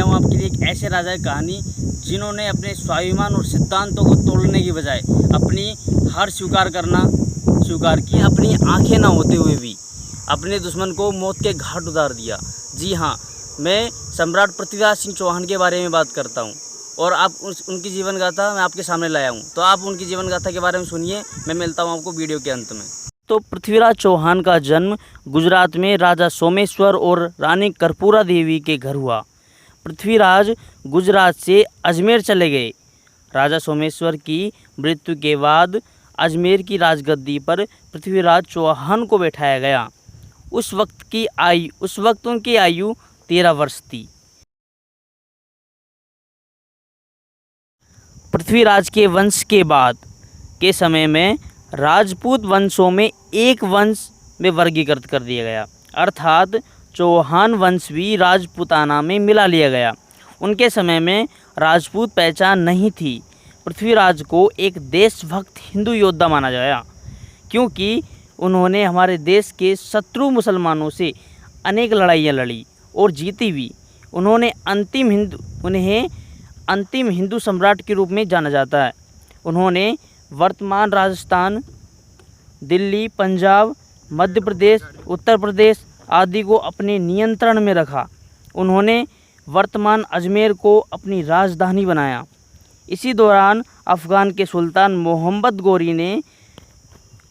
हूँ आपके लिए एक ऐसे राजा की कहानी जिन्होंने अपने स्वाभिमान और सिद्धांतों को तोड़ने की बजाय अपनी हार स्वीकार की, अपनी आंखें ना होते हुए भी अपने दुश्मन को मौत के घाट उतार दिया। जी हाँ, मैं सम्राट पृथ्वीराज सिंह चौहान के बारे में बात करता हूँ और आप उनकी जीवन गाथा मैं आपके सामने लाया हूँ। तो आप उनकी जीवन गाथा के बारे में सुनिए। मैं मिलता हूँ आपको वीडियो के अंत में। तो पृथ्वीराज चौहान का जन्म गुजरात में राजा सोमेश्वर और रानी कर्पूरा देवी के घर हुआ। पृथ्वीराज गुजरात से अजमेर चले गए। राजा सोमेश्वर की मृत्यु के बाद अजमेर की राजगद्दी पर पृथ्वीराज चौहान को बैठाया गया। उस वक्त उनकी आयु 13 वर्ष थी। पृथ्वीराज के वंश के बाद के समय में राजपूत वंशों में एक वंश में वर्गीकृत कर दिया गया, अर्थात चौहान वंश भी राजपूताना में मिला लिया गया। उनके समय में राजपूत पहचान नहीं थी। पृथ्वीराज को एक देशभक्त हिंदू योद्धा माना गया, क्योंकि उन्होंने हमारे देश के शत्रु मुसलमानों से अनेक लड़ाइयाँ लड़ी और जीती भी। उन्हें अंतिम हिंदू सम्राट के रूप में जाना जाता है। उन्होंने वर्तमान राजस्थान, दिल्ली, पंजाब, मध्य प्रदेश, उत्तर प्रदेश आदि को अपने नियंत्रण में रखा। उन्होंने वर्तमान अजमेर को अपनी राजधानी बनाया। इसी दौरान अफ़गान के सुल्तान मोहम्मद गोरी ने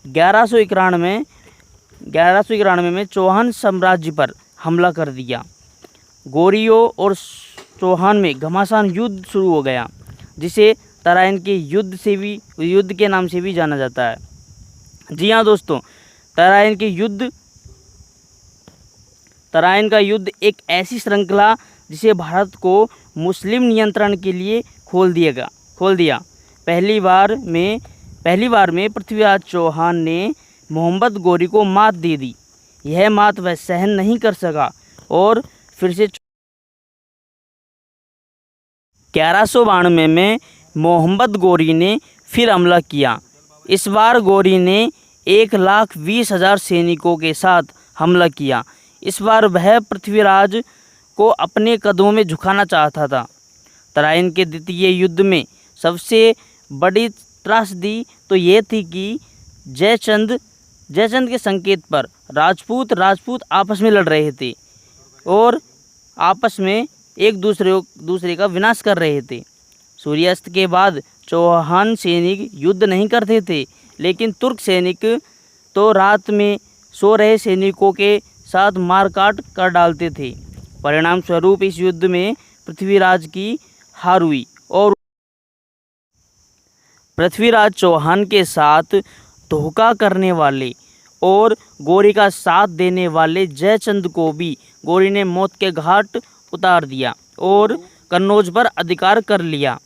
1191 में चौहान साम्राज्य पर हमला कर दिया। गोरियों और चौहान में घमासान युद्ध शुरू हो गया, जिसे तराइन के युद्ध के नाम से भी जाना जाता है। जी हाँ दोस्तों, तराइन का युद्ध एक ऐसी श्रृंखला जिसे भारत को मुस्लिम नियंत्रण के लिए खोल दिया। पहली बार में पृथ्वीराज चौहान ने मोहम्मद गोरी को मात दे दी। यह मात वह सहन नहीं कर सका और फिर से 1192 में मोहम्मद गोरी ने फिर हमला किया। इस बार गोरी ने 1,20,000 सैनिकों के साथ हमला किया। इस बार वह पृथ्वीराज को अपने कदमों में झुकाना चाहता था। तराइन के द्वितीय युद्ध में सबसे बड़ी त्रासदी तो ये थी कि जयचंद के संकेत पर राजपूत आपस में लड़ रहे थे और आपस में एक दूसरे का विनाश कर रहे थे। सूर्यास्त के बाद चौहान सैनिक युद्ध नहीं करते थे, लेकिन तुर्क सैनिक तो रात में सो रहे सैनिकों के साथ मारकाट कर डालते थे। परिणाम स्वरूप इस युद्ध में पृथ्वीराज की हार हुई और पृथ्वीराज चौहान के साथ धोखा करने वाले और गोरी का साथ देने वाले जयचंद को भी गोरी ने मौत के घाट उतार दिया और कन्नौज पर अधिकार कर लिया।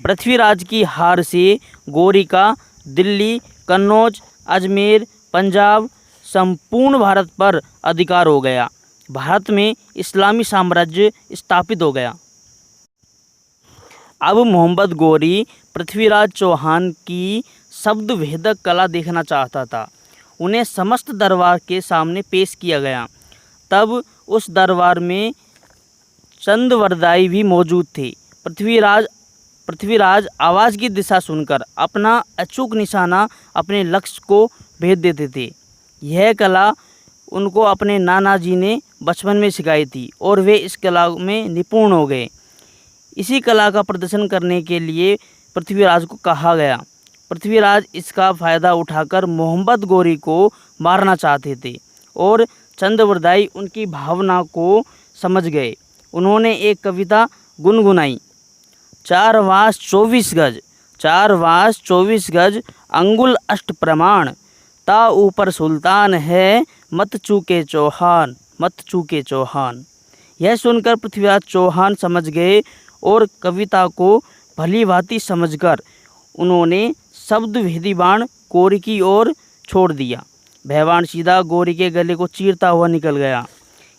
पृथ्वीराज की हार से गोरी का दिल्ली, कन्नौज, अजमेर, पंजाब, संपूर्ण भारत पर अधिकार हो गया। भारत में इस्लामी साम्राज्य स्थापित हो गया। अब मोहम्मद गोरी पृथ्वीराज चौहान की शब्द भेदक कला देखना चाहता था। उन्हें समस्त दरबार के सामने पेश किया गया। तब उस दरबार में चंदवरदाई भी मौजूद थे। पृथ्वीराज आवाज़ की दिशा सुनकर अपना अचूक निशाना अपने लक्ष्य को भेद देते थे। यह कला उनको अपने नाना जी ने बचपन में सिखाई थी और वे इस कला में निपुण हो गए। इसी कला का प्रदर्शन करने के लिए पृथ्वीराज को कहा गया। पृथ्वीराज इसका फ़ायदा उठाकर मोहम्मद गोरी को मारना चाहते थे और चंदवरदाई उनकी भावना को समझ गए। उन्होंने एक कविता गुनगुनाई। 4 वास 24 गज अंगुल अष्ट प्रमाण, ता ऊपर सुल्तान है मत चूके चौहान। यह सुनकर पृथ्वीराज चौहान समझ गए और कविता को भली भांति समझकर उन्होंने शब्द भेदी बाण गोरी की ओर छोड़ दिया। वह बाण सीधा गोरी के गले को चीरता हुआ निकल गया।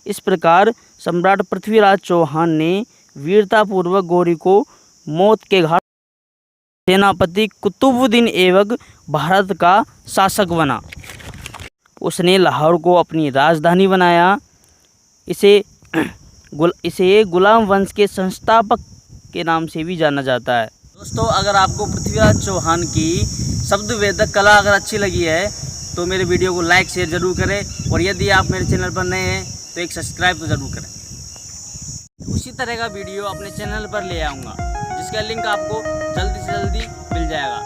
इस प्रकार सम्राट पृथ्वीराज चौहान ने वीरतापूर्वक गोरी को मौत के घाट। सेनापति कुतुबुद्दीन ऐबक भारत का शासक बना। उसने लाहौर को अपनी राजधानी बनाया। इसे इसे गुलाम वंश के संस्थापक के नाम से भी जाना जाता है। दोस्तों, अगर आपको पृथ्वीराज चौहान की शब्दवेधक कला अगर अच्छी लगी है तो मेरे वीडियो को लाइक शेयर ज़रूर करें, और यदि आप मेरे चैनल पर नए हैं तो एक सब्सक्राइब तो ज़रूर करें। उसी तरह का वीडियो अपने चैनल पर ले आऊँगा, जिसका लिंक आपको जल्दी से जल्दी मिल जाएगा।